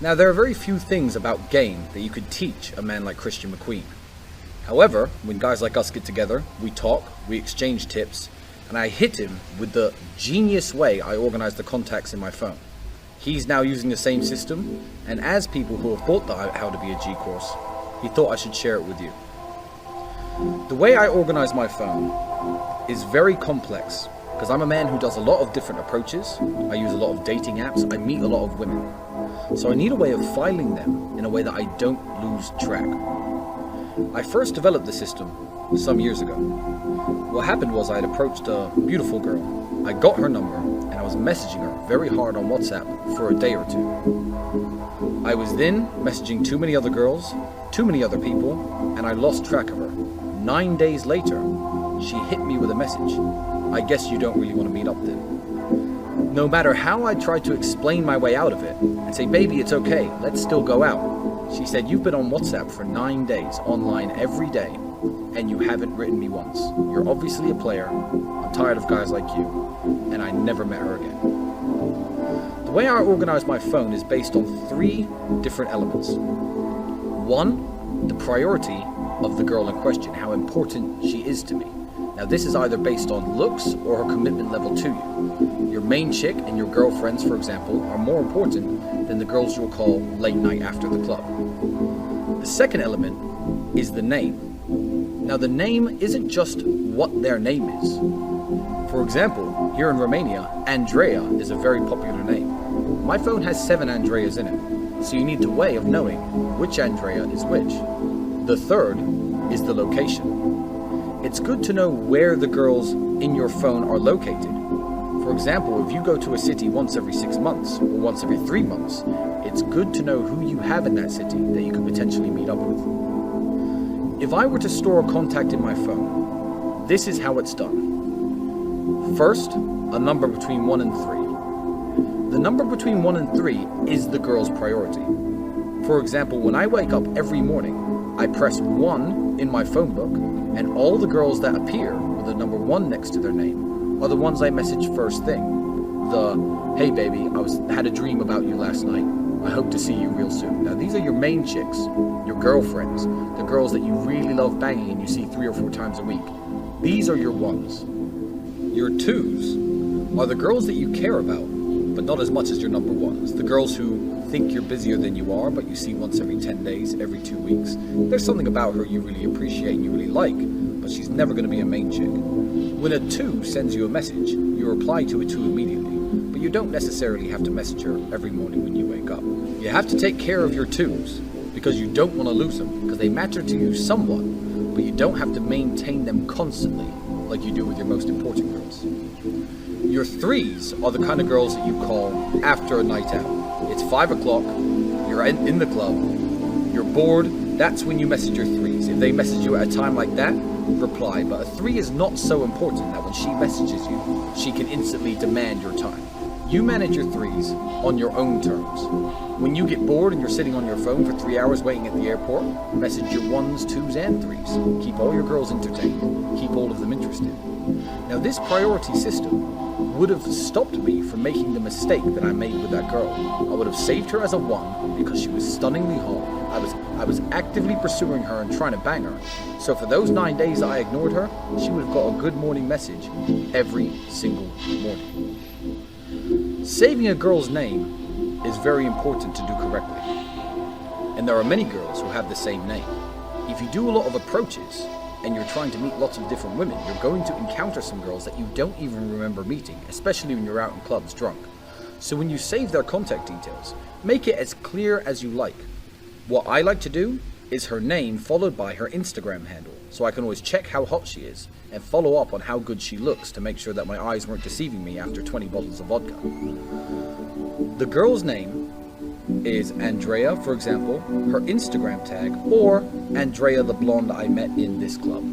Now, there are very few things about game that you could teach a man like Christian McQueen. However, when guys like us get together, we talk, we exchange tips, and I hit him with the genius way I organize the contacts in my phone. He's now using the same system, and as people who have bought the How to Be a G course, he thought I should share it with you. The way I organize my phone is very complex, because I'm a man who does a lot of different approaches. I use a lot of dating apps, I meet a lot of women. So I need a way of filing them in a way that I don't lose track. I first developed the system some years ago. What happened was I had approached a beautiful girl. I got her number and I was messaging her very hard on WhatsApp for a day or two. I was then messaging too many other girls, too many other people, and I lost track of her. 9 days later, she hit me with a message. I guess you don't really want to meet up then. No matter how I tried to explain my way out of it and say, baby, it's okay, let's still go out. She said, you've been on WhatsApp for 9 days, online every day, and you haven't written me once. You're obviously a player. I'm tired of guys like you. And I never met her again. The way I organize my phone is based on 3 different elements. 1, the priority of the girl in question, how important she is to me. Now this is either based on looks or her commitment level to you. Your main chick and your girlfriends, for example, are more important than the girls you'll call late night after the club. The second element is the name. Now the name isn't just what their name is. For example, here in Romania, Andreea is a very popular name. My phone has 7 Andreas in it, so you need a way of knowing which Andreea is which. The third is the location. It's good to know where the girls in your phone are located. For example, if you go to a city once every 6 months or once every 3 months, it's good to know who you have in that city that you could potentially meet up with. If I were to store a contact in my phone, this is how it's done. First, a number between 1 and 3. The number between 1 and 3 is the girl's priority. For example, when I wake up every morning, I press 1 in my phone book, and all the girls that appear with the number 1 next to their name are the ones I message first thing. The, hey baby, had a dream about you last night. I hope to see you real soon. Now these are your main chicks, your girlfriends, the girls that you really love banging and you see 3 or 4 times a week. These are your 1s. Your 2s are the girls that you care about, but not as much as your number 1s. The girls who think you're busier than you are, but you see once every 10 days, every 2 weeks. There's something about her you really appreciate and you really like, but she's never going to be a main chick. When a 2 sends you a message, you reply to a 2 immediately, but you don't necessarily have to message her every morning when you wake up. You have to take care of your 2s, because you don't want to lose them, because they matter to you somewhat, but you don't have to maintain them constantly like you do with your most important girls. Your 3s are the kind of girls that you call after a night out. It's 5 o'clock, you're in the club, you're bored, that's when you message your 3s. If they message you at a time like that, reply. But a 3 is not so important that when she messages you, she can instantly demand your time. You manage your 3s on your own terms. When you get bored and you're sitting on your phone for 3 hours waiting at the airport, message your 1s, 2s, and 3s. Keep all your girls entertained. Keep all of them interested. Now this priority system would have stopped me from making the mistake that I made with that girl. I would have saved her as a 1 because she was stunningly hot. I was actively pursuing her and trying to bang her. So for those 9 days that I ignored her, she would have got a good morning message every single morning. Saving a girl's name is very important to do correctly. And there are many girls who have the same name. If you do a lot of approaches, and you're trying to meet lots of different women, you're going to encounter some girls that you don't even remember meeting, especially when you're out in clubs drunk. So when you save their contact details, make it as clear as you like. What I like to do is her name followed by her Instagram handle, so I can always check how hot she is and follow up on how good she looks to make sure that my eyes weren't deceiving me after 20 bottles of vodka. The girl's name is Andreea, for example, her Instagram tag, or Andreea the blonde I met in this club.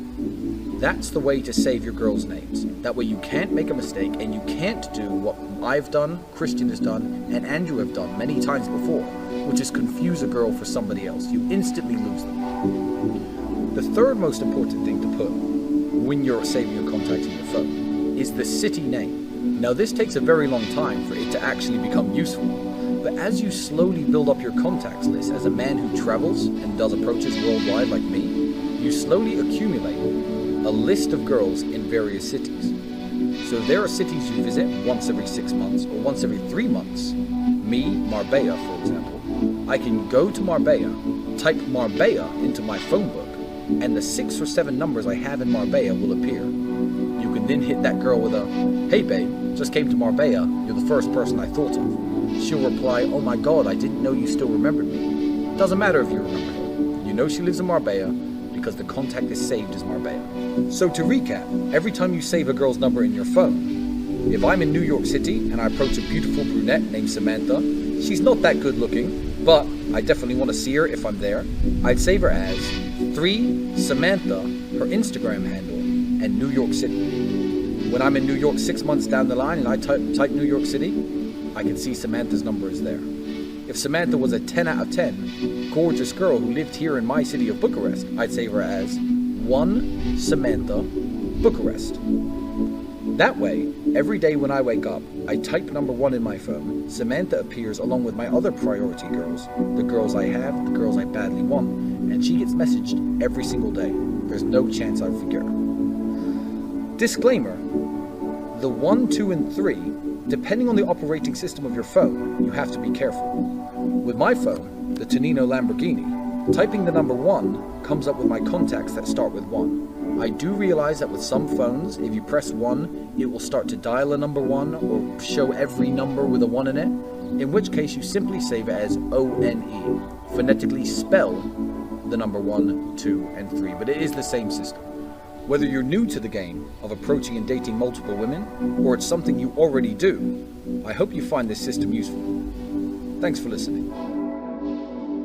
That's the way to save your girls' names. That way you can't make a mistake and you can't do what I've done, Christian has done, and Andrew have done many times before, which is confuse a girl for somebody else. You instantly lose them. The third most important thing to put when you're saving your contacts in your phone is the city name. Now this takes a very long time for it to actually become useful. But as you slowly build up your contacts list as a man who travels and does approaches worldwide like me, you slowly accumulate a list of girls in various cities. So if there are cities you visit once every 6 months or once every 3 months, me, Marbella, for example, I can go to Marbella, type Marbella into my phone book, and the 6 or 7 numbers I have in Marbella will appear. You can then hit that girl with a, "Hey babe, just came to Marbella, you're the first person I thought of." She'll reply, "Oh my god, I didn't know you still remembered me." Doesn't matter if you remember her. You know she lives in Marbella because the contact is saved as Marbella. So to recap, every time you save a girl's number in your phone, if I'm in New York City and I approach a beautiful brunette named Samantha, she's not that good looking, but I definitely want to see her if I'm there, I'd save her as 3 Samantha, her Instagram handle, and New York City. When I'm in New York 6 months down the line and I type New York City, I can see Samantha's number is there. If Samantha was a 10 out of 10, gorgeous girl who lived here in my city of Bucharest, I'd save her as 1 Samantha Bucharest. That way, every day when I wake up, I type number 1 in my phone, Samantha appears along with my other priority girls, the girls I have, the girls I badly want, and she gets messaged every single day. There's no chance I'd forget her. Disclaimer, the 1, 2, and 3, depending on the operating system of your phone, you have to be careful. With my phone, the Tonino Lamborghini, typing the number 1 comes up with my contacts that start with 1. I do realize that with some phones, if you press 1, it will start to dial a number 1 or show every number with a 1 in it, in which case you simply save it as ONE, phonetically spell the number 1, 2, and 3, but it is the same system. Whether you're new to the game of approaching and dating multiple women, or it's something you already do, I hope you find this system useful. Thanks for listening.